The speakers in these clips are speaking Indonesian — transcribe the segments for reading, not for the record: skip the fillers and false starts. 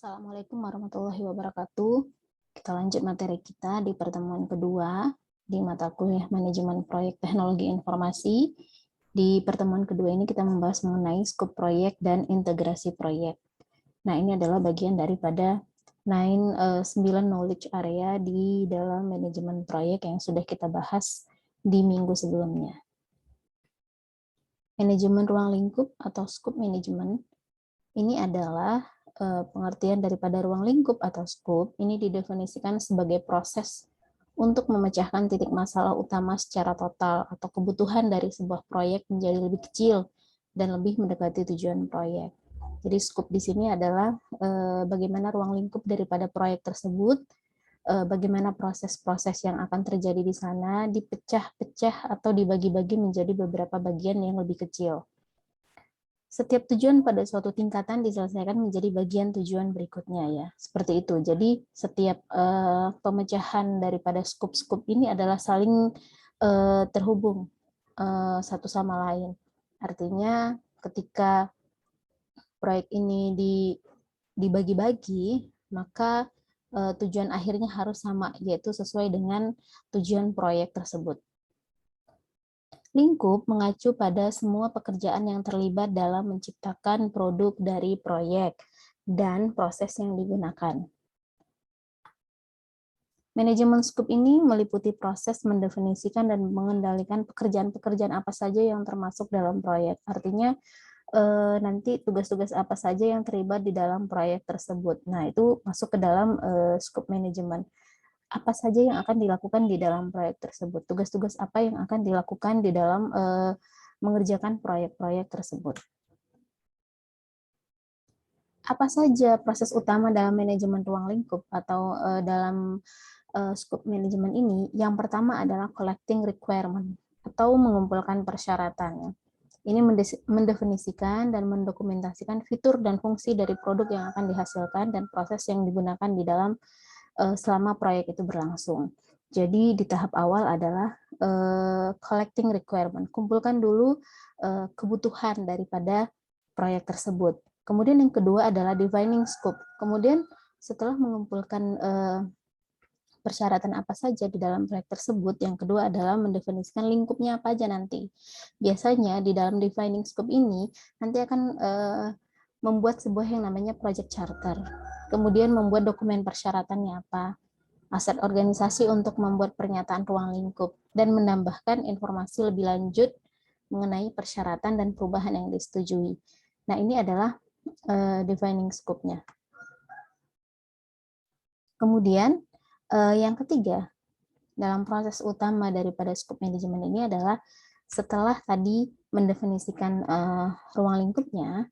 Assalamualaikum warahmatullahi wabarakatuh. Kita lanjut materi kita di pertemuan kedua di mata kuliah Manajemen Proyek Teknologi Informasi. Di pertemuan kedua ini kita membahas mengenai skop proyek dan integrasi proyek. Nah, ini adalah bagian daripada 9 knowledge area di dalam manajemen proyek yang sudah kita bahas di minggu sebelumnya. Manajemen ruang lingkup atau skop manajemen ini adalah pengertian daripada ruang lingkup atau skop ini didefinisikan sebagai proses untuk memecahkan titik masalah utama secara total atau kebutuhan dari sebuah proyek menjadi lebih kecil dan lebih mendekati tujuan proyek. Jadi skop di sini adalah bagaimana ruang lingkup daripada proyek tersebut, bagaimana proses-proses yang akan terjadi di sana dipecah-pecah atau dibagi-bagi menjadi beberapa bagian yang lebih kecil. Setiap tujuan pada suatu tingkatan diselesaikan menjadi bagian tujuan berikutnya ya. Seperti itu. Jadi setiap pemecahan daripada skop-skop ini adalah saling terhubung satu sama lain. Artinya ketika proyek ini dibagi-bagi, maka tujuan akhirnya harus sama, yaitu sesuai dengan tujuan proyek tersebut. Lingkup mengacu pada semua pekerjaan yang terlibat dalam menciptakan produk dari proyek dan proses yang digunakan. Manajemen skop ini meliputi proses mendefinisikan dan mengendalikan pekerjaan-pekerjaan apa saja yang termasuk dalam proyek. Artinya nanti tugas-tugas apa saja yang terlibat di dalam proyek tersebut. Nah, itu masuk ke dalam skop manajemen. Apa saja yang akan dilakukan di dalam proyek tersebut, tugas-tugas apa yang akan dilakukan di dalam mengerjakan proyek-proyek tersebut. Apa saja proses utama dalam manajemen ruang lingkup atau dalam skop manajemen ini? Yang pertama adalah collecting requirement atau mengumpulkan persyaratan. Ini mendefinisikan dan mendokumentasikan fitur dan fungsi dari produk yang akan dihasilkan dan proses yang digunakan di dalam selama proyek itu berlangsung. Jadi di tahap awal adalah collecting requirement, kumpulkan dulu kebutuhan daripada proyek tersebut. Kemudian yang kedua adalah defining scope. Kemudian setelah mengumpulkan persyaratan apa saja di dalam proyek tersebut, yang kedua adalah mendefinisikan lingkupnya apa aja nanti. Biasanya di dalam defining scope ini nanti akan membuat sebuah yang namanya project charter. Kemudian membuat dokumen persyaratannya apa, aset organisasi untuk membuat pernyataan ruang lingkup, dan menambahkan informasi lebih lanjut mengenai persyaratan dan perubahan yang disetujui. Nah, ini adalah defining scope-nya. Kemudian, yang ketiga, dalam proses utama daripada scope manajemen ini adalah setelah tadi mendefinisikan ruang lingkupnya,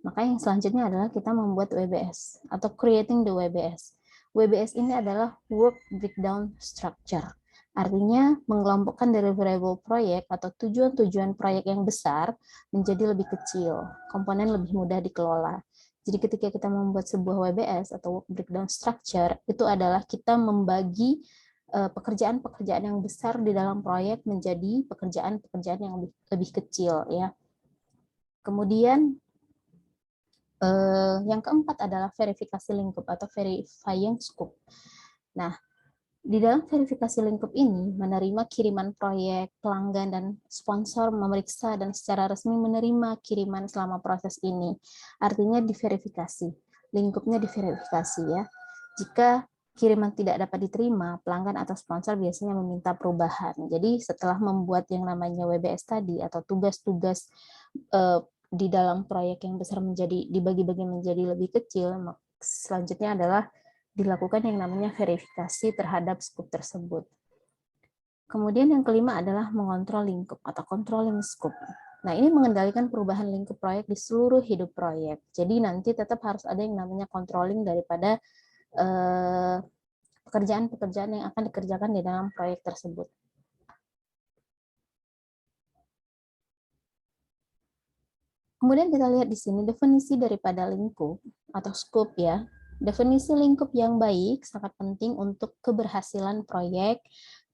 maka yang selanjutnya adalah kita membuat WBS atau creating the WBS. WBS ini adalah work breakdown structure. Artinya mengelompokkan deliverable proyek atau tujuan-tujuan proyek yang besar menjadi lebih kecil, komponen lebih mudah dikelola. Jadi ketika kita membuat sebuah WBS atau work breakdown structure, itu adalah kita membagi pekerjaan-pekerjaan yang besar di dalam proyek menjadi pekerjaan-pekerjaan yang lebih kecil ya. Kemudian yang keempat adalah verifikasi lingkup atau verifying scope. Nah, di dalam verifikasi lingkup ini menerima kiriman proyek, pelanggan, dan sponsor memeriksa dan secara resmi menerima kiriman selama proses ini. Artinya diverifikasi, lingkupnya diverifikasi ya. Jika kiriman tidak dapat diterima, pelanggan atau sponsor biasanya meminta perubahan. Jadi setelah membuat yang namanya WBS tadi atau tugas-tugas di dalam proyek yang besar menjadi dibagi-bagi menjadi lebih kecil, selanjutnya adalah dilakukan yang namanya verifikasi terhadap scope tersebut. Kemudian yang kelima adalah mengontrol lingkup atau controlling scope. Nah, ini mengendalikan perubahan lingkup proyek di seluruh hidup proyek. Jadi nanti tetap harus ada yang namanya controlling daripada pekerjaan-pekerjaan yang akan dikerjakan di dalam proyek tersebut. Kemudian kita lihat di sini definisi daripada lingkup atau scope ya. Definisi lingkup yang baik sangat penting untuk keberhasilan proyek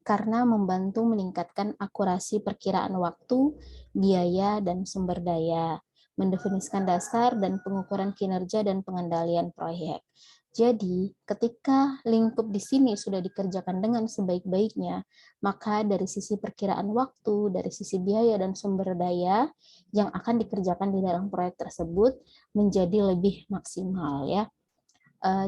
karena membantu meningkatkan akurasi perkiraan waktu, biaya, dan sumber daya. mendefinisikan dasar dan pengukuran kinerja dan pengendalian proyek. Jadi, ketika lingkup di sini sudah dikerjakan dengan sebaik-baiknya, maka dari sisi perkiraan waktu, dari sisi biaya dan sumber daya yang akan dikerjakan di dalam proyek tersebut menjadi lebih maksimal ya.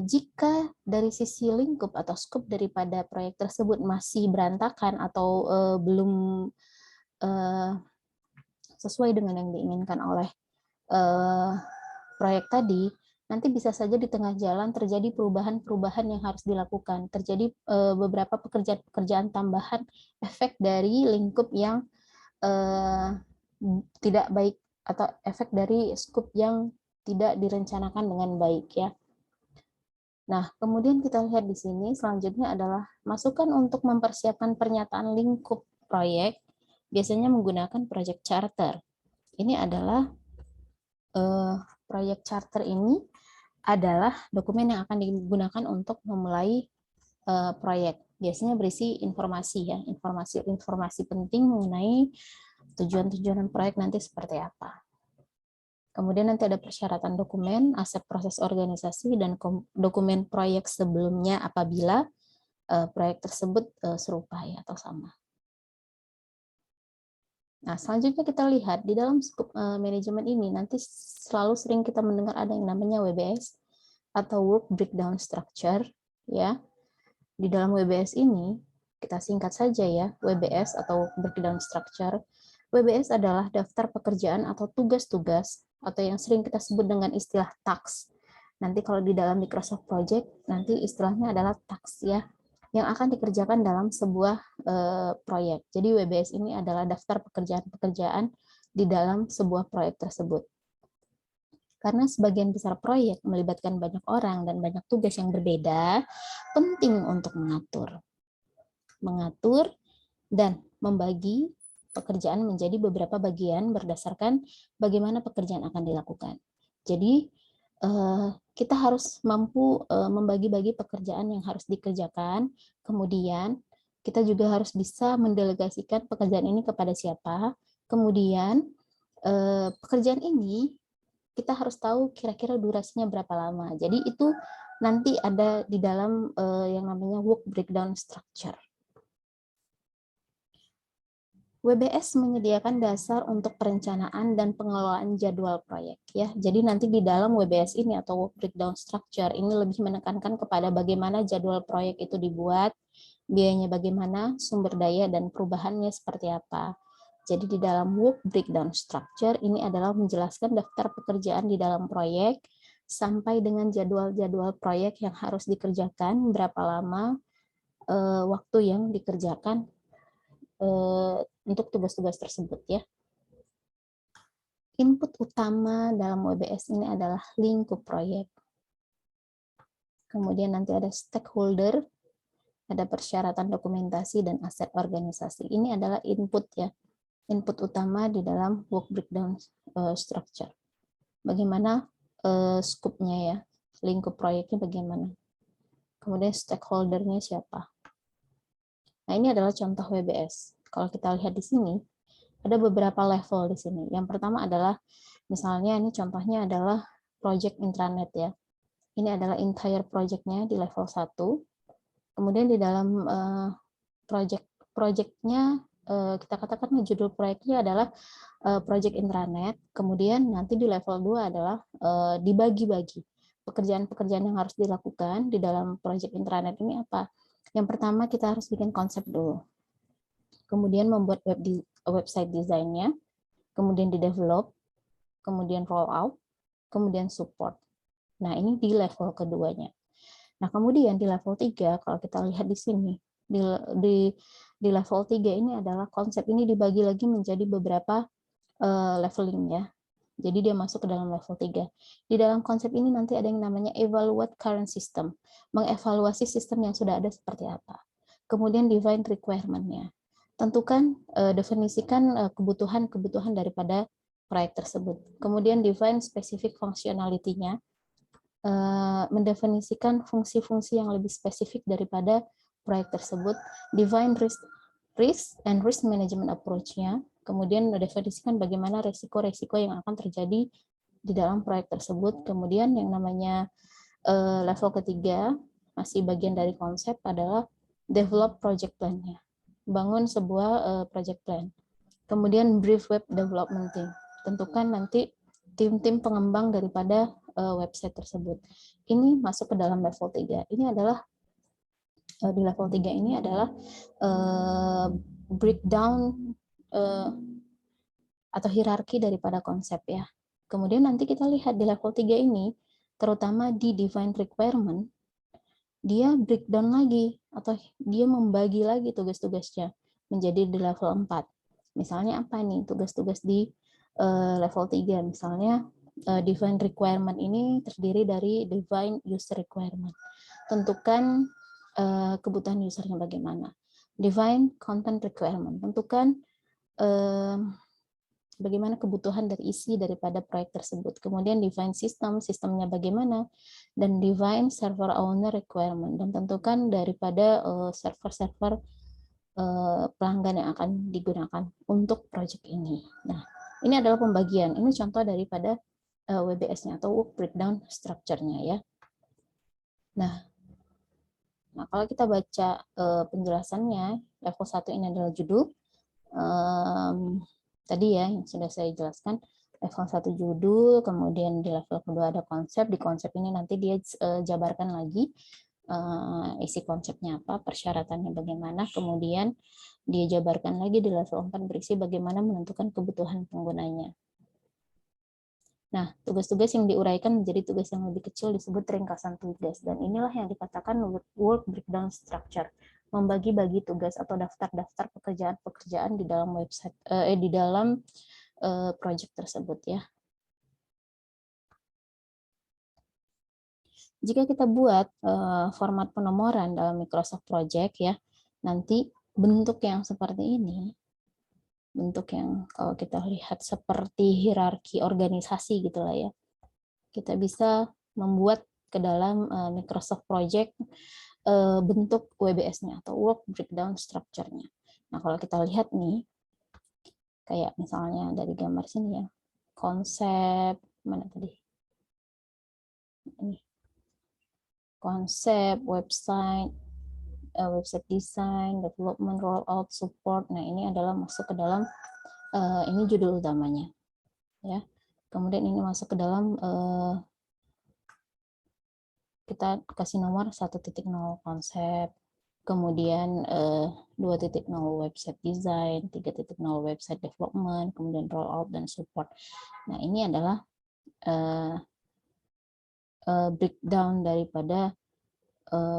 Jika dari sisi lingkup atau skop daripada proyek tersebut masih berantakan atau belum sesuai dengan yang diinginkan oleh proyek tadi, nanti bisa saja di tengah jalan terjadi perubahan-perubahan yang harus dilakukan, terjadi beberapa pekerjaan-pekerjaan tambahan efek dari lingkup yang tidak baik atau efek dari skop yang tidak direncanakan dengan baik ya. Nah, kemudian kita lihat di sini selanjutnya adalah masukan untuk mempersiapkan pernyataan lingkup proyek, biasanya menggunakan project charter. Ini adalah proyek charter ini adalah dokumen yang akan digunakan untuk memulai proyek. Biasanya berisi informasi ya, informasi penting mengenai tujuan-tujuan proyek nanti seperti apa. Kemudian nanti ada persyaratan dokumen, aset proses organisasi, dan dokumen proyek sebelumnya apabila proyek tersebut serupa ya, atau sama. Nah, selanjutnya kita lihat di dalam skop manajemen ini nanti selalu sering kita mendengar ada yang namanya WBS atau Work Breakdown Structure ya. Di dalam WBS ini kita singkat saja ya, WBS atau Work Breakdown Structure. WBS adalah daftar pekerjaan atau tugas-tugas atau yang sering kita sebut dengan istilah task. Nanti kalau di dalam Microsoft Project nanti istilahnya adalah task ya, yang akan dikerjakan dalam sebuah proyek. Jadi WBS ini adalah daftar pekerjaan-pekerjaan di dalam sebuah proyek tersebut. Karena sebagian besar proyek melibatkan banyak orang dan banyak tugas yang berbeda, penting untuk mengatur dan membagi pekerjaan menjadi beberapa bagian berdasarkan bagaimana pekerjaan akan dilakukan. Jadi kita harus mampu membagi-bagi pekerjaan yang harus dikerjakan, kemudian kita juga harus bisa mendelegasikan pekerjaan ini kepada siapa, kemudian pekerjaan ini kita harus tahu kira-kira durasinya berapa lama. Jadi itu nanti ada di dalam yang namanya work breakdown structure. WBS menyediakan dasar untuk perencanaan dan pengelolaan jadwal proyek ya. Jadi nanti di dalam WBS ini atau work breakdown structure ini lebih menekankan kepada bagaimana jadwal proyek itu dibuat, biayanya bagaimana, sumber daya dan perubahannya seperti apa. Jadi di dalam work breakdown structure ini adalah menjelaskan daftar pekerjaan di dalam proyek sampai dengan jadwal-jadwal proyek yang harus dikerjakan, berapa lama waktu yang dikerjakan untuk tugas-tugas tersebut ya. Input utama dalam WBS ini adalah lingkup proyek. Kemudian nanti ada stakeholder, ada persyaratan dokumentasi dan aset organisasi. Ini adalah input ya. Input utama di dalam work breakdown structure. Bagaimana skopnya ya, lingkup proyeknya bagaimana. Kemudian stakeholdernya siapa. Nah, ini adalah contoh WBS. Kalau kita lihat di sini, ada beberapa level di sini. Yang pertama adalah, misalnya ini contohnya adalah project intranet ya. Ini adalah entire project-nya di level 1. Kemudian di dalam project-nya, kita katakan judul proyeknya adalah project intranet. Kemudian nanti di level 2 adalah dibagi-bagi. Pekerjaan-pekerjaan yang harus dilakukan di dalam project intranet ini apa? Yang pertama kita harus bikin konsep dulu. Kemudian membuat website desainnya, kemudian di-develop, kemudian roll out, kemudian support. Nah, ini di level keduanya. Nah, kemudian di level 3, kalau kita lihat di sini, di level 3 ini adalah konsep ini dibagi lagi menjadi beberapa leveling ya. Jadi dia masuk ke dalam level 3. Di dalam konsep ini nanti ada yang namanya evaluate current system, mengevaluasi sistem yang sudah ada seperti apa. Kemudian define requirement-nya. Tentukan, definisikan kebutuhan-kebutuhan daripada proyek tersebut. Kemudian define specific functionality-nya, mendefinisikan fungsi-fungsi yang lebih spesifik daripada proyek tersebut. Define risk and risk management approach-nya, Kemudian mendefinisikan bagaimana resiko-resiko yang akan terjadi di dalam proyek tersebut. Kemudian yang namanya level ketiga, masih bagian dari konsep, adalah develop project plan-nya. Bangun sebuah project plan. Kemudian brief web development team. Tentukan nanti tim-tim pengembang daripada website tersebut. Ini masuk ke dalam level 3. Ini adalah di level 3 ini adalah breakdown atau hierarki daripada konsep ya. Kemudian nanti kita lihat di level 3 ini, terutama di define requirement, dia breakdown lagi atau dia membagi lagi tugas-tugasnya menjadi di level 4. Misalnya apa nih tugas-tugas di level 3? Misalnya define requirement ini terdiri dari define user requirement. Tentukan kebutuhan usernya bagaimana. Define content requirement. Tentukan bagaimana kebutuhan dari isi daripada proyek tersebut. Kemudian define sistemnya bagaimana, dan define server owner requirement, dan tentukan daripada server-server pelanggan yang akan digunakan untuk proyek ini. Nah, ini adalah pembagian. Ini contoh daripada WBS-nya atau work breakdown structure-nya ya. Nah, kalau kita baca penjelasannya, level 1 ini adalah judul. Tadi ya yang sudah saya jelaskan, level 1 judul, kemudian di level kedua ada konsep. Di konsep ini nanti dia jabarkan lagi isi konsepnya apa, persyaratannya bagaimana, kemudian dia jabarkan lagi di level 4 berisi bagaimana menentukan kebutuhan penggunanya. Nah, tugas-tugas yang diuraikan menjadi tugas yang lebih kecil disebut ringkasan tugas, dan inilah yang dikatakan work breakdown structure, membagi-bagi tugas atau daftar-daftar pekerjaan-pekerjaan di dalam website, di dalam project tersebut ya. Jika kita buat format penomoran dalam Microsoft Project ya, nanti bentuk yang seperti ini, bentuk yang kalau kita lihat seperti hierarki organisasi gitulah ya. Kita bisa membuat ke dalam Microsoft Project bentuk WBS-nya atau work breakdown structure-nya. Nah, kalau kita lihat nih, kayak misalnya dari gambar sini ya, konsep, mana tadi? Ini. Konsep, website, website design, development, rollout, support. Nah, ini adalah masuk ke dalam ini judul utamanya, ya. Kemudian ini masuk ke dalam kita kasih nomor 1.0 konsep, kemudian 2.0 website design, 3.0 website development, kemudian rollout dan support. Nah, ini adalah breakdown daripada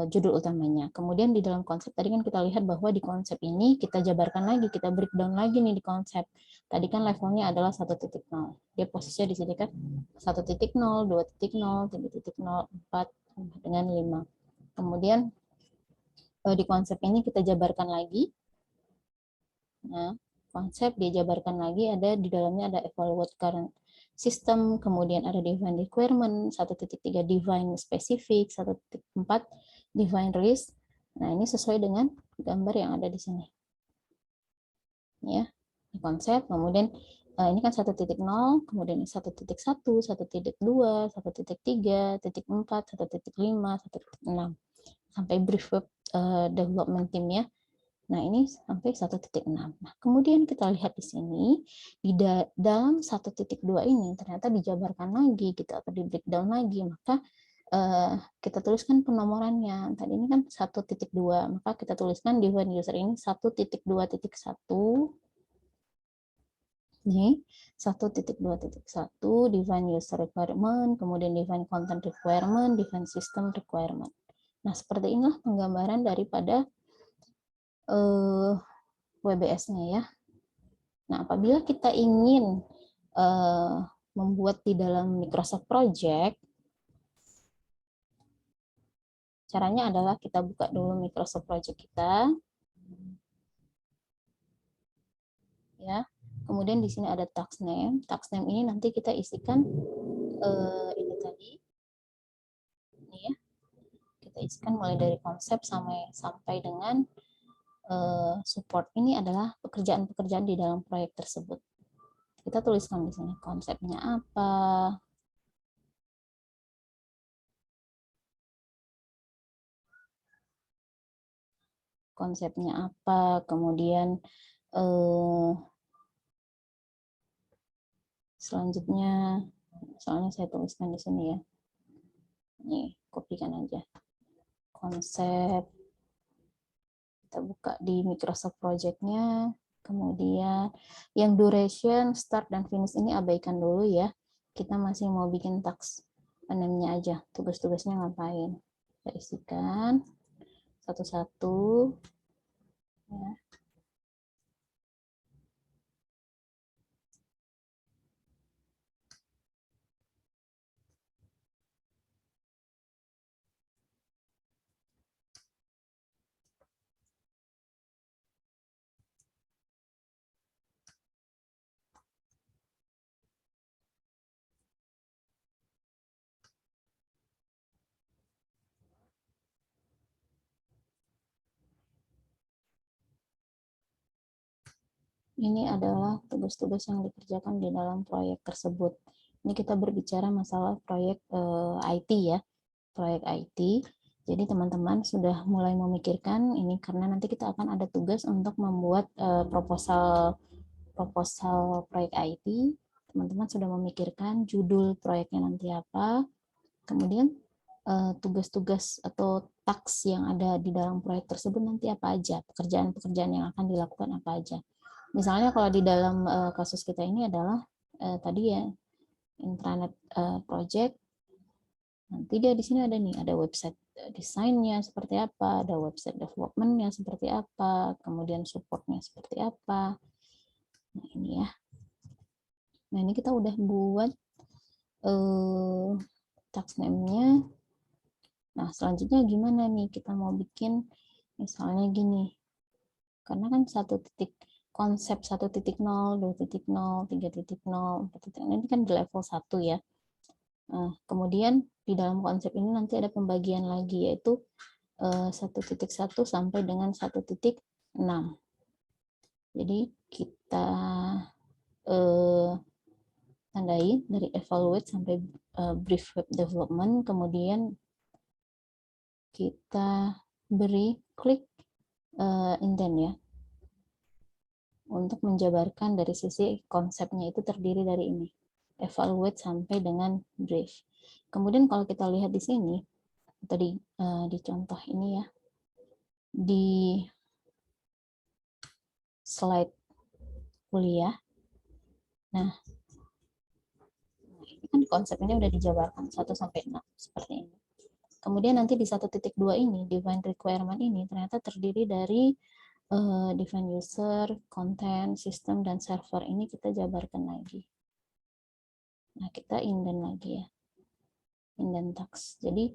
judul utamanya. Kemudian di dalam konsep tadi kan kita lihat bahwa di konsep ini kita jabarkan lagi, kita breakdown lagi nih di konsep. Tadi kan levelnya adalah 1.0. Dia posisinya di sini kan 1.0, 2.0, 3.0, 4 dengan 5. Kemudian di konsep ini kita jabarkan lagi. Nah, konsep dijabarkan lagi, ada di dalamnya ada evaluate current system, kemudian ada define requirement, 1.3 define specific, 1.4 define risk. Nah, ini sesuai dengan gambar yang ada di sini. Ya, konsep, kemudian ini kan 1.0, kemudian 1.1, 1.2, 1.3, 1.4, 1.5, 1.6 sampai brief web development team ya. Nah, ini sampai 1.6. Nah, kemudian kita lihat di sini, di dalam 1.2 ini ternyata dijabarkan lagi gitu, atau di breakdown lagi, maka kita tuliskan penomorannya. Tadi ini kan 1.2, maka kita tuliskan define user ini 1.2.1, nih 1.2.1, define user requirement, kemudian define content requirement, define system requirement. Nah, seperti inilah penggambaran daripada WBS-nya ya. Nah, apabila kita ingin membuat di dalam Microsoft Project, caranya adalah kita buka dulu Microsoft Project kita. Ya. Kemudian di sini ada task name. Task name ini nanti kita isikan ini tadi. Ini ya. Kita isikan mulai dari konsep sampai dengan support. Ini adalah pekerjaan-pekerjaan di dalam proyek tersebut. Kita tuliskan di sini konsepnya apa, kemudian selanjutnya, soalnya saya tuliskan di sini ya. Nih, kopikan aja. Konsep, kita buka di Microsoft Project-nya, kemudian yang duration, start, dan finish ini abaikan dulu ya. Kita masih mau bikin task name-nya aja, tugas-tugasnya ngapain. Kita isikan satu-satu. Ya. Ini adalah tugas-tugas yang dikerjakan di dalam proyek tersebut. Ini kita berbicara masalah proyek IT ya, proyek IT. Jadi teman-teman sudah mulai memikirkan ini karena nanti kita akan ada tugas untuk membuat proposal proyek IT. Teman-teman sudah memikirkan judul proyeknya nanti apa, kemudian tugas-tugas atau task yang ada di dalam proyek tersebut nanti apa aja, pekerjaan-pekerjaan yang akan dilakukan apa aja. Misalnya kalau di dalam kasus kita ini adalah tadi ya intranet project, nanti dia di sini ada nih, ada website desainnya seperti apa, ada website developmentnya seperti apa, kemudian supportnya seperti apa. Nah ini ya. Nah ini kita udah buat task name-nya. Nah selanjutnya gimana nih, kita mau bikin misalnya gini, karena kan konsep 1.0, 2.0, 3.0, 4.0 ini kan di level 1 ya. Nah, kemudian di dalam konsep ini nanti ada pembagian lagi, yaitu 1.1 sampai dengan 1.6. Jadi kita tandai dari evaluate sampai brief web development, kemudian kita beri klik indent ya, untuk menjabarkan dari sisi konsepnya itu terdiri dari ini, evaluate sampai dengan brief. Kemudian kalau kita lihat di sini, tadi di contoh ini ya, di slide kuliah, nah ini kan konsepnya udah dijabarkan 1 sampai 6 seperti ini. Kemudian nanti di 1.2 ini, define requirement ini ternyata terdiri dari define user, content, system, dan server. Ini kita jabarkan lagi. Nah, kita indent lagi ya. Indent task. Jadi,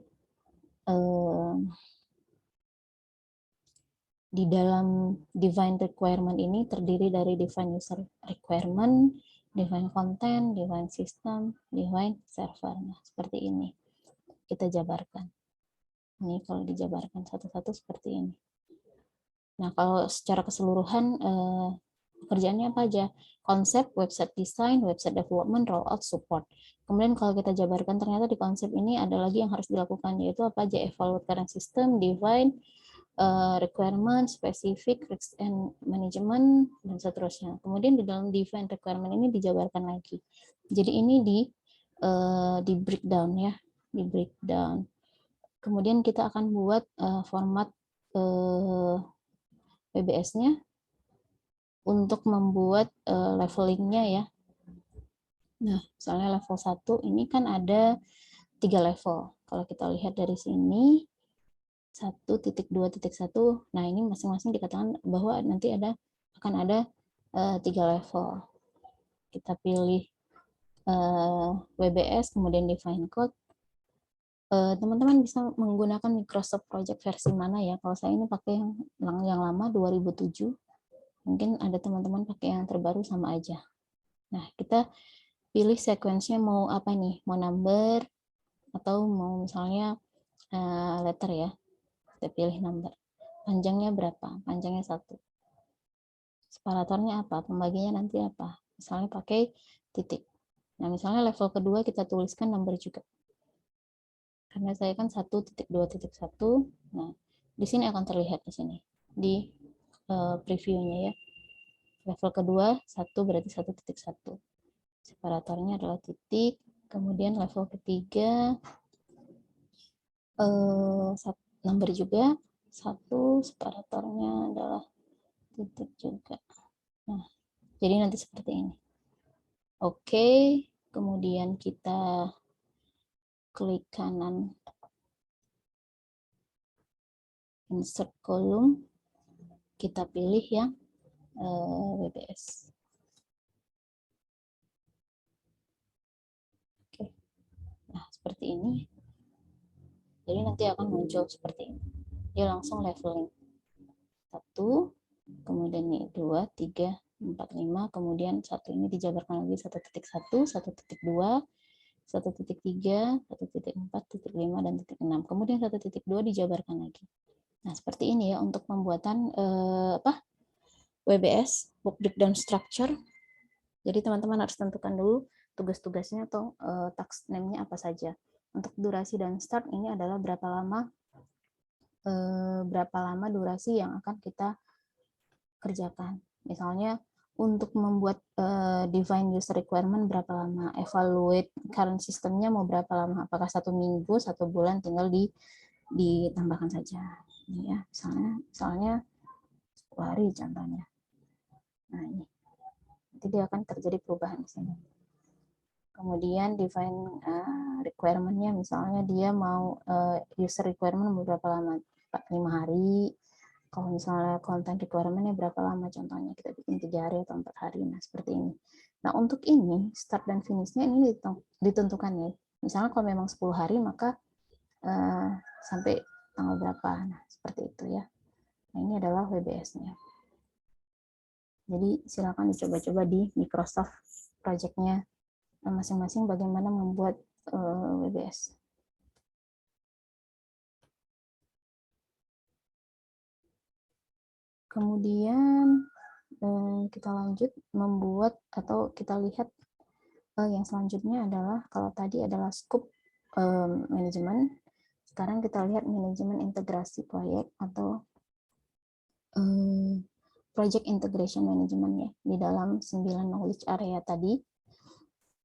di dalam define requirement ini terdiri dari define user requirement, define content, define system, define server. Nah, seperti ini. Kita jabarkan. Ini kalau dijabarkan satu-satu seperti ini. Nah, kalau secara keseluruhan pekerjaannya apa aja? Konsep, website design, website development, rollout, support. Kemudian kalau kita jabarkan ternyata di konsep ini ada lagi yang harus dilakukan, yaitu apa aja? Evaluate current system, define requirement, specific, risk and management, dan seterusnya. Kemudian di dalam define requirement ini dijabarkan lagi. Jadi ini di breakdown ya, di breakdown. Kemudian kita akan buat format PBS-nya untuk membuat levelingnya ya. Nah, misalnya level 1 ini kan ada 3 level. Kalau kita lihat dari sini, 1.2.1, nah ini masing-masing dikatakan bahwa nanti akan ada 3 level. Kita pilih WBS, kemudian define code. Teman-teman bisa menggunakan Microsoft Project versi mana ya? Kalau saya ini pakai yang lama 2007. Mungkin ada teman-teman pakai yang terbaru sama aja. Nah, kita pilih sequence-nya mau apa nih? Mau number atau mau misalnya letter ya. Kita pilih number. Panjangnya berapa? Panjangnya 1. Separatornya apa? Pembaginya nanti apa? Misalnya pakai titik. Nah, misalnya level kedua kita tuliskan number juga. Karena saya kan 1.2.1. Nah, di sini akan terlihat di sini. Di previewnya ya. Level kedua 1 berarti 1.1. Separatornya adalah titik. Kemudian level ketiga number juga 1, separatornya adalah titik juga. Nah, jadi nanti seperti ini. Oke, kemudian kita klik kanan insert column, kita pilih yang WBS. Oke, nah seperti ini. Jadi nanti akan muncul seperti ini. Dia langsung leveling. 1, kemudian ini 2, 3, 4, 5, kemudian 1 ini dijabarkan lagi 1.1, 1.2, 1.3, 1.4, titik 5, dan titik 6. Kemudian 1.2 dijabarkan lagi. Nah, seperti ini ya untuk pembuatan WBS, Work Breakdown Structure. Jadi teman-teman harus tentukan dulu tugas-tugasnya atau task name-nya apa saja. Untuk durasi dan start ini adalah berapa lama durasi yang akan kita kerjakan. Misalnya untuk membuat define user requirement berapa lama, evaluate current sistemnya mau berapa lama, apakah 1 minggu, 1 bulan, tinggal ditambahkan saja. Ini ya, misalnya 10 hari contohnya. Nah ini, nanti dia akan terjadi perubahan di sini. Kemudian define requirement-nya, misalnya dia mau user requirement berapa lama, 5 hari. Kalau misalnya content requirement-nya berapa lama, contohnya kita bikin 3 hari atau 4 hari. Nah, seperti ini. Nah, untuk ini, start dan finish-nya ini ditentukan ya. Misalnya kalau memang 10 hari, maka sampai tanggal berapa. Nah, seperti itu ya. Nah, ini adalah WBS-nya. Jadi, silakan dicoba-coba di Microsoft project-nya masing-masing bagaimana membuat WBS. Kemudian kita lanjut membuat atau kita lihat yang selanjutnya adalah kalau tadi adalah scope manajemen, sekarang kita lihat manajemen integrasi proyek atau project integration management ya di dalam 9 knowledge area tadi.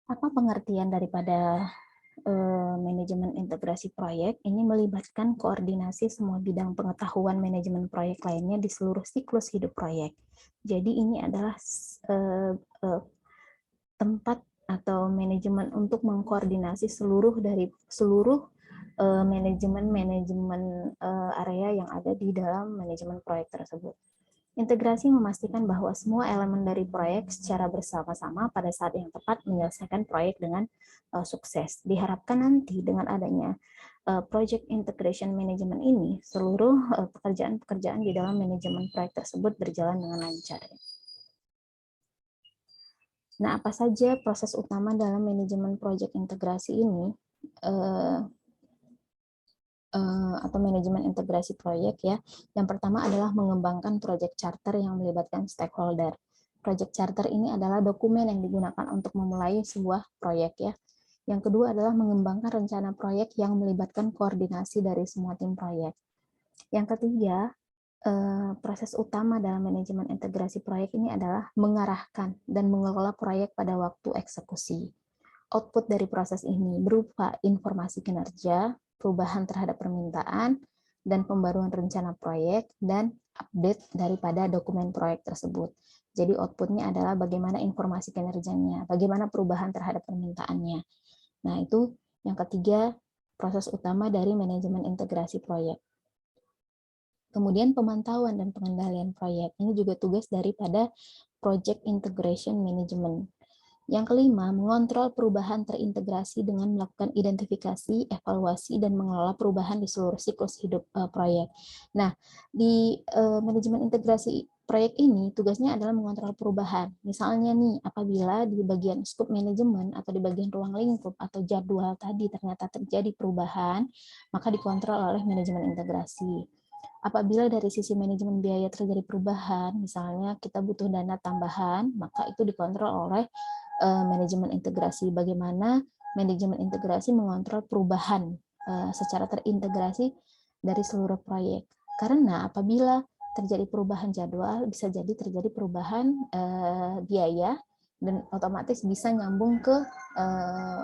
Apa pengertian daripada manajemen integrasi proyek? Ini melibatkan koordinasi semua bidang pengetahuan manajemen proyek lainnya di seluruh siklus hidup proyek. Jadi ini adalah tempat atau manajemen untuk mengkoordinasi seluruh manajemen area yang ada di dalam manajemen proyek tersebut. Integrasi memastikan bahwa semua elemen dari proyek secara bersama-sama pada saat yang tepat menyelesaikan proyek dengan sukses. Diharapkan nanti dengan adanya project integration management ini, seluruh pekerjaan-pekerjaan di dalam manajemen proyek tersebut berjalan dengan lancar. Nah, apa saja proses utama dalam manajemen proyek integrasi ini? Atau manajemen integrasi proyek ya. Yang pertama adalah mengembangkan project charter yang melibatkan stakeholder. Project charter ini adalah dokumen yang digunakan untuk memulai sebuah proyek ya. Yang kedua adalah mengembangkan rencana proyek yang melibatkan koordinasi dari semua tim proyek. Yang ketiga, proses utama dalam manajemen integrasi proyek ini adalah mengarahkan dan mengelola proyek pada waktu eksekusi. Output dari proses ini berupa informasi kinerja, perubahan terhadap permintaan, dan pembaruan rencana proyek, dan update daripada dokumen proyek tersebut. Jadi outputnya adalah bagaimana informasi kinerjanya, bagaimana perubahan terhadap permintaannya. Nah, itu yang ketiga, proses utama dari manajemen integrasi proyek. Kemudian pemantauan dan pengendalian proyek. Ini juga tugas daripada Project Integration Management. Yang kelima, mengontrol perubahan terintegrasi dengan melakukan identifikasi, evaluasi, dan mengelola perubahan di seluruh siklus hidup proyek. Nah, di manajemen integrasi proyek ini, tugasnya adalah mengontrol perubahan. Misalnya nih, apabila di bagian scope manajemen atau di bagian ruang lingkup atau jadwal tadi ternyata terjadi perubahan, maka dikontrol oleh manajemen integrasi. Apabila dari sisi manajemen biaya terjadi perubahan, misalnya kita butuh dana tambahan, maka itu dikontrol oleh manajemen integrasi. Bagaimana manajemen integrasi mengontrol perubahan secara terintegrasi dari seluruh proyek. Karena apabila terjadi perubahan jadwal, bisa jadi terjadi perubahan biaya, dan otomatis bisa nyambung ke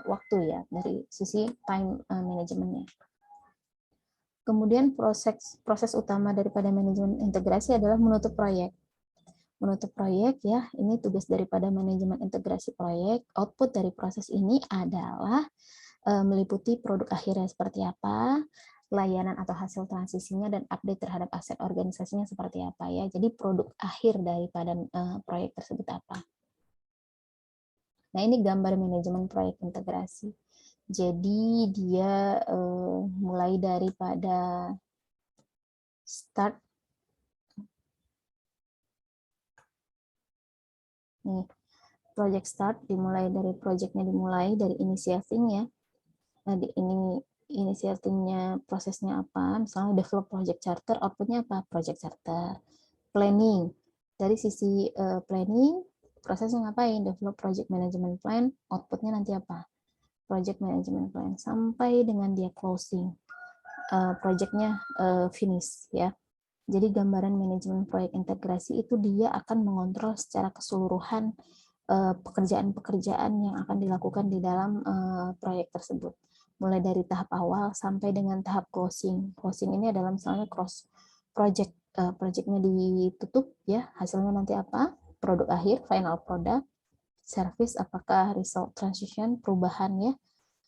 waktu ya, dari sisi time manajemennya. Kemudian proses utama daripada manajemen integrasi adalah menutup proyek. Menutup proyek ya, ini tugas daripada manajemen integrasi proyek. Output dari proses ini adalah meliputi produk akhirnya seperti apa, layanan atau hasil transisinya, dan update terhadap aset organisasinya seperti apa ya. Jadi produk akhir daripada proyek tersebut apa. Nah, ini gambar manajemen proyek integrasi. Jadi dia mulai daripada start. Nih, project start dimulai dari projectnya, dimulai dari initiating ya. Nah, ini initiatingnya prosesnya apa? Misalnya develop project charter, outputnya apa? Project charter. Planning, dari sisi planning, prosesnya ngapain? Develop project management plan, outputnya nanti apa? Project management plan. Sampai dengan dia closing, projectnya finish ya. Jadi gambaran manajemen proyek integrasi itu dia akan mengontrol secara keseluruhan pekerjaan-pekerjaan yang akan dilakukan di dalam proyek tersebut. Mulai dari tahap awal sampai dengan tahap closing. Closing ini adalah misalnya cross project, projectnya ditutup ya, hasilnya nanti apa? Produk akhir, final product, service, apakah result transition, perubahan ya,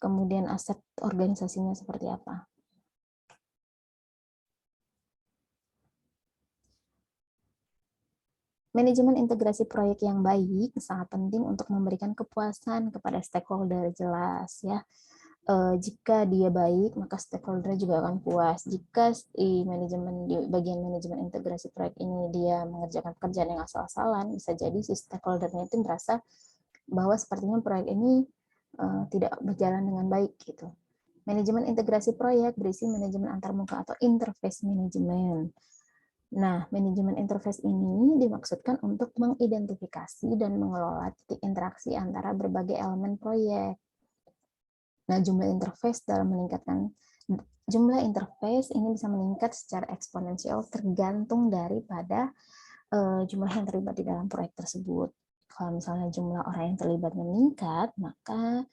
kemudian aset organisasinya seperti apa. Manajemen integrasi proyek yang baik sangat penting untuk memberikan kepuasan kepada stakeholder, jelas ya. Jika dia baik, maka stakeholder juga akan puas. Jika di bagian manajemen integrasi proyek ini dia mengerjakan pekerjaan yang asal-asalan, bisa jadi si stakeholdernya itu merasa bahwa sepertinya proyek ini tidak berjalan dengan baik gitu. Manajemen integrasi proyek berisi manajemen antarmuka atau interface management. Nah, manajemen interface ini dimaksudkan untuk mengidentifikasi dan mengelola titik interaksi antara berbagai elemen proyek. Nah, jumlah interface ini bisa meningkat secara eksponensial tergantung daripada jumlah yang terlibat di dalam proyek tersebut. Kalau misalnya jumlah orang yang terlibat meningkat, maka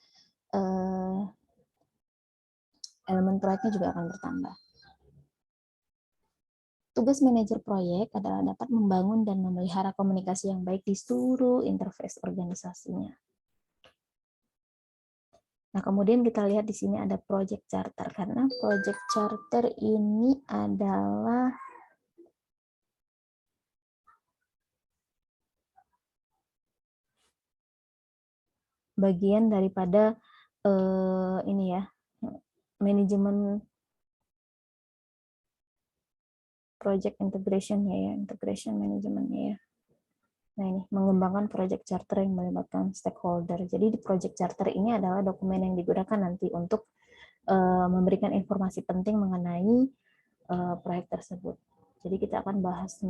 elemen proyeknya juga akan bertambah. Tugas manajer proyek adalah dapat membangun dan memelihara komunikasi yang baik di seluruh interface organisasinya. Nah, kemudian kita lihat di sini ada project charter, karena project charter ini adalah bagian daripada ini ya, manajemen project integration ya, integration manajemennya ya. Nah, ini mengembangkan project charter yang melibatkan stakeholder. Jadi di project charter ini adalah dokumen yang digunakan nanti untuk memberikan informasi penting mengenai proyek tersebut. Jadi kita akan bahas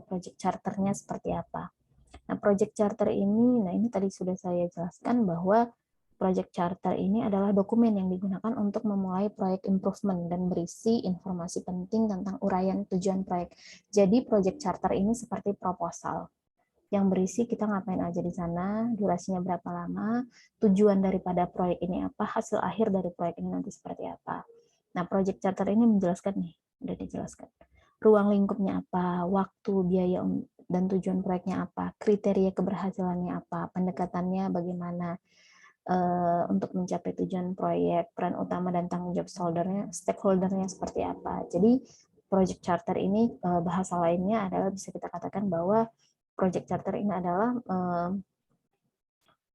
project charternya seperti apa. Nah, project charter ini, nah ini tadi sudah saya jelaskan bahwa project charter ini adalah dokumen yang digunakan untuk memulai proyek improvement dan berisi informasi penting tentang uraian tujuan proyek. Jadi project charter ini seperti proposal yang berisi kita ngapain aja di sana, durasinya berapa lama, tujuan daripada proyek ini apa, hasil akhir dari proyek ini nanti seperti apa. Nah, project charter ini menjelaskan nih, udah dijelaskan. Ruang lingkupnya apa, waktu, biaya, dan tujuan proyeknya apa, kriteria keberhasilannya apa, pendekatannya bagaimana untuk mencapai tujuan proyek, peran utama dan tanggung jawab stakeholdernya seperti apa. Jadi project charter ini bahasa lainnya adalah bisa kita katakan bahwa project charter ini adalah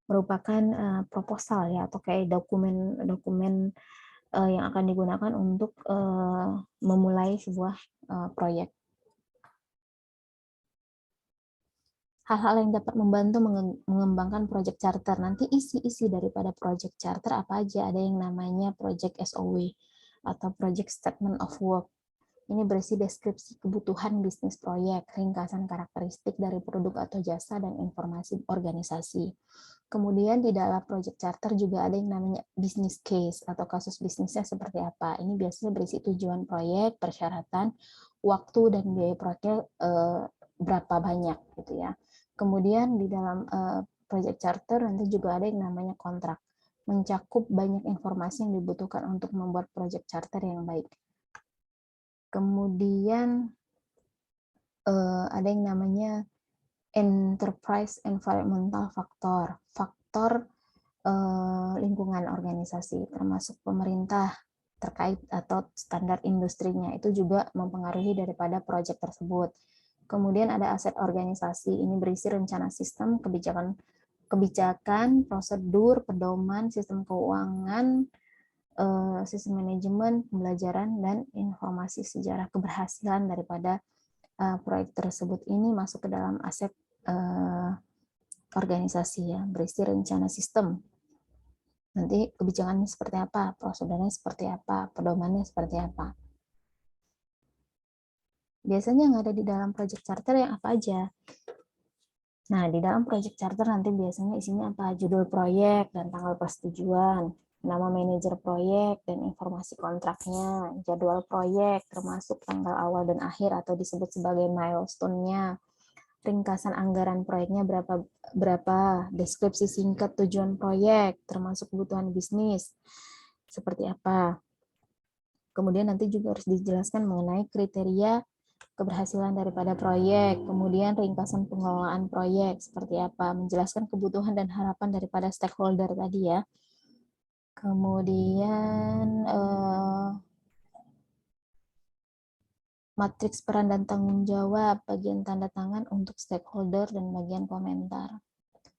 merupakan proposal ya, atau kayak dokumen yang akan digunakan untuk memulai sebuah proyek. Hal-hal yang dapat membantu mengembangkan project charter. Nanti isi-isi daripada project charter apa aja? Ada yang namanya project SOW atau project statement of work. Ini berisi deskripsi kebutuhan bisnis proyek, ringkasan karakteristik dari produk atau jasa, dan informasi organisasi. Kemudian di dalam project charter juga ada yang namanya business case atau kasus bisnisnya seperti apa. Ini biasanya berisi tujuan proyek, persyaratan, waktu, dan biaya proyeknya berapa banyak gitu ya. Kemudian di dalam project charter nanti juga ada yang namanya kontrak, mencakup banyak informasi yang dibutuhkan untuk membuat project charter yang baik. Kemudian ada yang namanya enterprise environmental factor, faktor lingkungan organisasi, termasuk pemerintah terkait atau standar industrinya, itu juga mempengaruhi daripada proyek tersebut. Kemudian ada aset organisasi, ini berisi rencana sistem, kebijakan, prosedur, pedoman, sistem keuangan, sistem manajemen, pembelajaran, dan informasi sejarah keberhasilan daripada proyek tersebut. Ini masuk ke dalam aset organisasi ya, berisi rencana sistem. Nanti kebijakannya seperti apa, prosedurnya seperti apa, pedomannya seperti apa. Biasanya yang ada di dalam project charter yang apa aja? Nah, di dalam project charter nanti biasanya isinya apa? Judul proyek dan tanggal persetujuan, nama manajer proyek dan informasi kontraknya, jadwal proyek termasuk tanggal awal dan akhir atau disebut sebagai milestone-nya, ringkasan anggaran proyeknya berapa, deskripsi singkat tujuan proyek termasuk kebutuhan bisnis seperti apa. Kemudian nanti juga harus dijelaskan mengenai kriteria keberhasilan daripada proyek, kemudian ringkasan pengelolaan proyek seperti apa, menjelaskan kebutuhan dan harapan daripada stakeholder tadi ya. Kemudian matriks peran dan tanggung jawab, bagian tanda tangan untuk stakeholder, dan bagian komentar.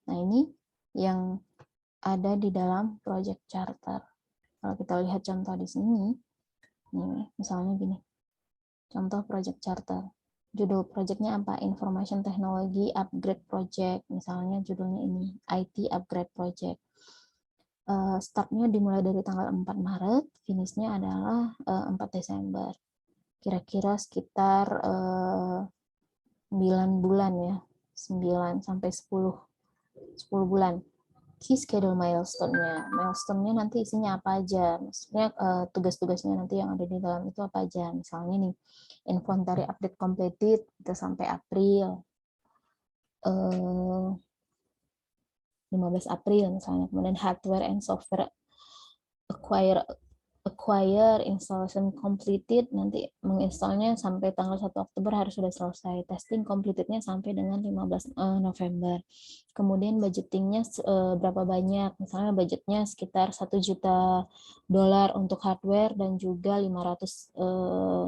Nah, ini yang ada di dalam project charter. Kalau kita lihat contoh di sini, nih, misalnya gini. Contoh project charter. Judul projectnya apa? Information Technology Upgrade Project. Misalnya judulnya ini, IT Upgrade Project. Startnya dimulai dari tanggal 4 Maret, finishnya adalah 4 Desember. Kira-kira sekitar 9 bulan ya, 9 sampai 10 bulan. Key schedule milestone-nya. Milestone-nya nanti isinya apa aja? Maksudnya tugas-tugasnya nanti yang ada di dalam itu apa aja? Misalnya nih, inventory update completed itu sampai April. 15 April misalnya. Kemudian hardware and software acquire installation completed, nanti menginstalnya sampai tanggal 1 Oktober harus sudah selesai. Testing completednya sampai dengan 15 November. Kemudian budgetingnya berapa banyak, misalnya budgetnya sekitar $1 juta untuk hardware dan juga 500.000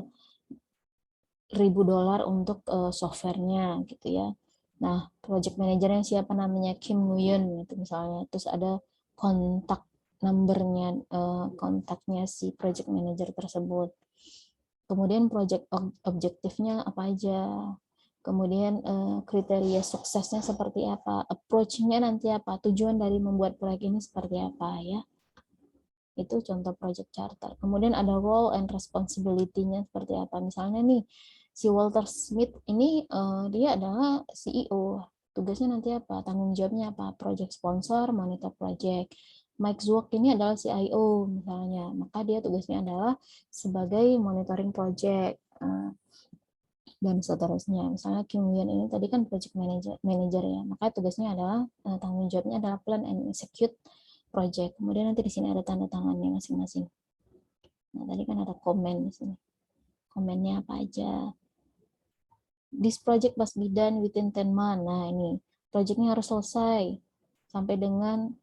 dolar untuk softwarenya gitu ya. Nah, project manajernya siapa namanya? Kim Nguyen gitu misalnya. Terus ada kontak numbernya, kontaknya si project manager tersebut. Kemudian project objektifnya apa aja. Kemudian kriteria suksesnya seperti apa, approach-nya nanti apa, tujuan dari membuat proyek ini seperti apa ya. Itu contoh project charter. Kemudian ada role and responsibility-nya seperti apa. Misalnya nih, si Walter Smith ini dia adalah CEO. Tugasnya nanti apa? Tanggung jawabnya apa? Project sponsor, monitor project. Mike Zwick ini adalah CIO misalnya. Maka dia tugasnya adalah sebagai monitoring project. Dan seterusnya. Misalnya Kim Nguyen ini tadi kan project manager ya, maka tugasnya adalah tanggung jawabnya adalah plan and execute project. Kemudian nanti di sini ada tanda tangannya masing-masing. Nah, tadi kan ada komen di sini. Komennya apa aja? This project must be done within 10 months. Nah, ini projectnya harus selesai sampai dengan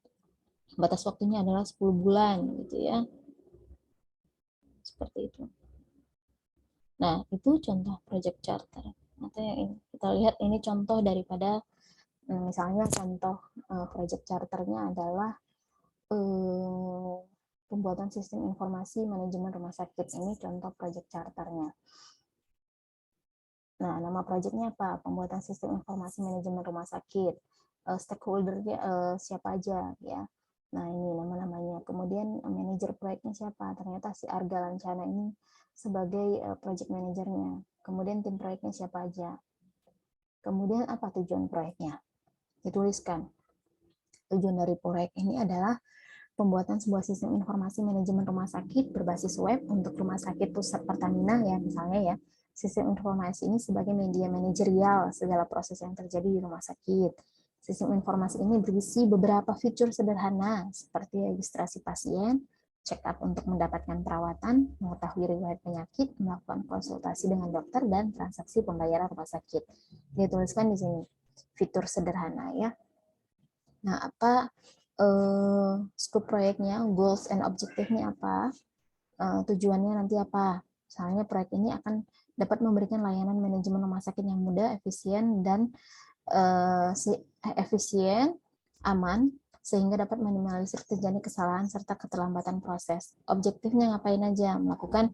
batas waktunya adalah 10 bulan gitu ya. Seperti itu. Nah, itu contoh project charter. Nanti yang kita lihat ini contoh daripada misalnya contoh project charternya adalah pembuatan sistem informasi manajemen rumah sakit. Ini contoh project charternya. Nah, nama projectnya apa? Pembuatan sistem informasi manajemen rumah sakit. Stakeholdernya siapa aja ya? Nah, ini nama-namanya. Kemudian manajer proyeknya siapa? Ternyata si Arga Lancana ini sebagai project manajernya. Kemudian tim proyeknya siapa aja. Kemudian apa tujuan proyeknya? Dituliskan. Tujuan dari proyek ini adalah pembuatan sebuah sistem informasi manajemen rumah sakit berbasis web untuk Rumah Sakit Pusat Pertamina ya misalnya ya. Sistem informasi ini sebagai media manajerial segala proses yang terjadi di rumah sakit. Sistem informasi ini berisi beberapa fitur sederhana seperti registrasi pasien, check up untuk mendapatkan perawatan, mengetahui riwayat penyakit, melakukan konsultasi dengan dokter, dan transaksi pembayaran rumah sakit. Dituliskan di sini fitur sederhana ya. Nah, apa scope proyeknya, goals and objektifnya apa, tujuannya nanti apa. Misalnya proyek ini akan dapat memberikan layanan manajemen rumah sakit yang mudah, efisien, dan efisien, aman, sehingga dapat minimalisir terjadi kesalahan serta keterlambatan proses. Objektifnya ngapain aja? Melakukan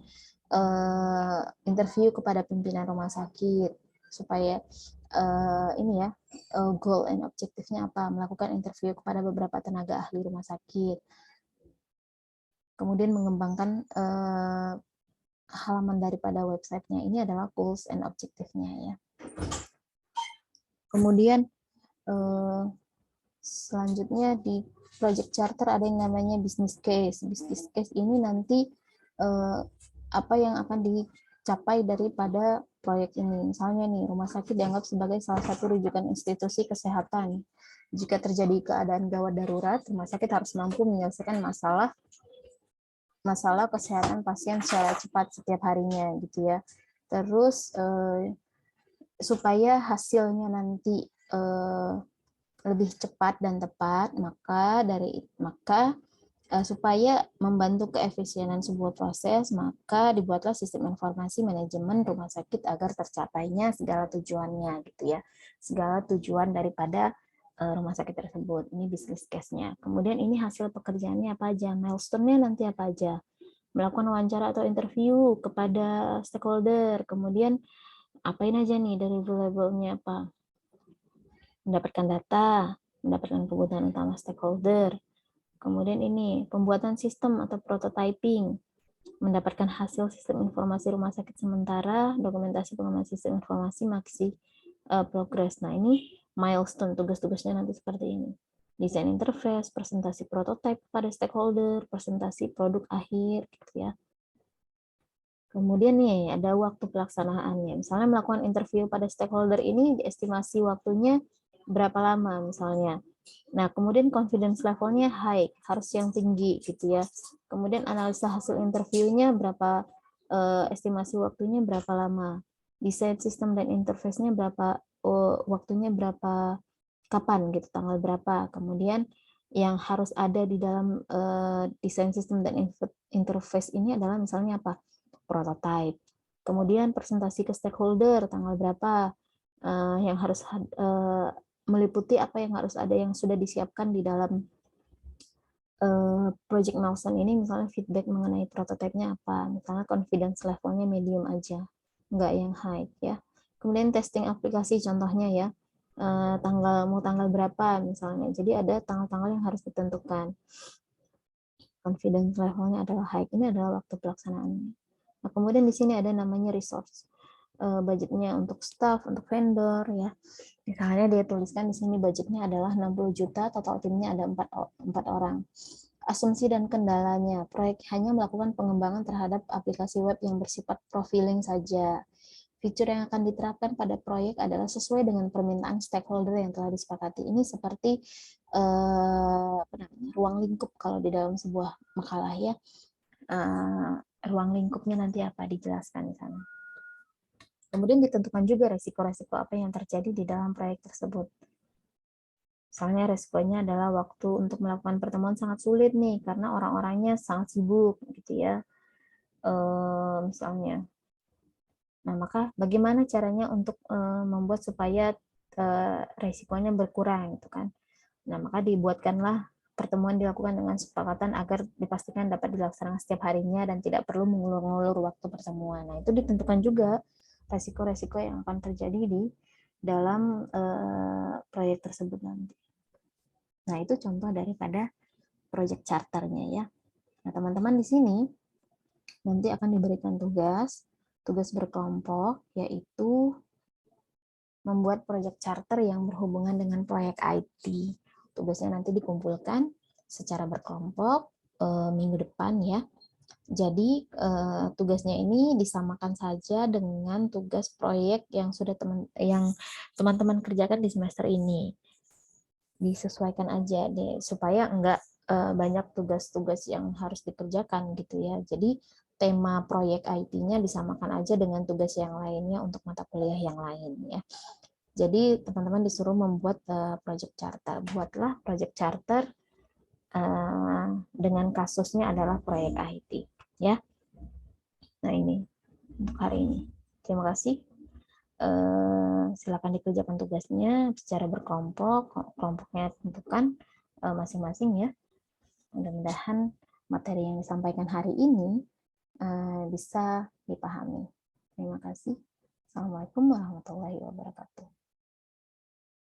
interview kepada pimpinan rumah sakit, supaya ini ya, goal and objektifnya apa? Melakukan interview kepada beberapa tenaga ahli rumah sakit. Kemudian mengembangkan halaman daripada websitenya ini adalah goals and objektifnya ya. Kemudian selanjutnya di project charter ada yang namanya business case. Business case ini nanti apa yang akan dicapai daripada proyek ini. Misalnya nih, rumah sakit dianggap sebagai salah satu rujukan institusi kesehatan. Jika terjadi keadaan gawat darurat, rumah sakit harus mampu menyelesaikan masalah kesehatan pasien secara cepat setiap harinya gitu ya. Terus supaya hasilnya nanti lebih cepat dan tepat, maka supaya membantu keefisienan sebuah proses, maka dibuatlah sistem informasi manajemen rumah sakit agar tercapainya segala tujuannya gitu ya. Segala tujuan daripada rumah sakit tersebut. Ini business case-nya. Kemudian ini hasil pekerjaannya apa aja, milestone-nya nanti apa aja. Melakukan wawancara atau interview kepada stakeholder. Kemudian apain aja nih dari level-nya apa? Mendapatkan data, mendapatkan kebutuhan utama stakeholder. Kemudian ini pembuatan sistem atau prototyping, mendapatkan hasil sistem informasi rumah sakit sementara, dokumentasi pengembangan sistem informasi masih progress. Nah, ini milestone, tugas-tugasnya nanti seperti ini. Desain interface, presentasi prototype pada stakeholder, presentasi produk akhir, gitu ya. Kemudian nih, ada waktu pelaksanaannya. Misalnya melakukan interview pada stakeholder ini, diestimasi waktunya berapa lama misalnya. Nah, kemudian confidence levelnya high, harus yang tinggi gitu ya. Kemudian analisa hasil interviewnya berapa, estimasi waktunya berapa lama. Desain sistem dan interface-nya berapa, waktunya berapa, kapan gitu, tanggal berapa. Kemudian yang harus ada di dalam desain sistem dan interface ini adalah misalnya apa? Prototype. Kemudian presentasi ke stakeholder tanggal berapa, yang harus meliputi apa yang harus ada yang sudah disiapkan di dalam project milestone ini, misalnya feedback mengenai prototipenya apa, misalnya confidence levelnya medium aja, nggak yang high ya. Kemudian testing aplikasi contohnya ya, mau tanggal berapa misalnya, jadi ada tanggal-tanggal yang harus ditentukan. Confidence levelnya adalah high, ini adalah waktu pelaksanaannya. Nah, kemudian di sini ada namanya resource, budgetnya untuk staff, untuk vendor ya. Misalnya dia tuliskan di sini budgetnya adalah 60 juta, total timnya ada 4 orang. Asumsi dan kendalanya, proyek hanya melakukan pengembangan terhadap aplikasi web yang bersifat profiling saja. Fitur yang akan diterapkan pada proyek adalah sesuai dengan permintaan stakeholder yang telah disepakati. Ini seperti ruang lingkup kalau di dalam sebuah makalah ya. Ruang lingkupnya nanti apa dijelaskan di sana. Kemudian ditentukan juga resiko-resiko apa yang terjadi di dalam proyek tersebut. Misalnya resikonya adalah waktu untuk melakukan pertemuan sangat sulit nih karena orang-orangnya sangat sibuk gitu ya. Misalnya. Nah, maka bagaimana caranya untuk membuat supaya resikonya berkurang gitu kan. Nah, maka dibuatkanlah pertemuan dilakukan dengan kesepakatan agar dipastikan dapat dilaksanakan setiap harinya dan tidak perlu mengulur-ngulur waktu pertemuan. Nah, itu ditentukan juga resiko-resiko yang akan terjadi di dalam proyek tersebut nanti. Nah, itu contoh daripada project charternya ya. Nah, teman-teman di sini nanti akan diberikan tugas berkelompok, yaitu membuat project charter yang berhubungan dengan proyek IT. Tugasnya nanti dikumpulkan secara berkelompok minggu depan ya. Jadi tugasnya ini disamakan saja dengan tugas proyek yang sudah teman-teman kerjakan di semester ini. Disesuaikan aja deh supaya enggak banyak tugas-tugas yang harus dikerjakan gitu ya. Jadi tema proyek IT-nya disamakan aja dengan tugas yang lainnya untuk mata kuliah yang lain ya. Jadi teman-teman disuruh membuat project charter. Buatlah project charter dengan kasusnya adalah proyek IT ya. Nah ini untuk hari ini. Terima kasih. Silakan dikerjakan tugasnya secara berkelompok. Kelompoknya tentukan masing-masing ya. Mudah-mudahan materi yang disampaikan hari ini bisa dipahami. Terima kasih. Assalamualaikum warahmatullahi wabarakatuh.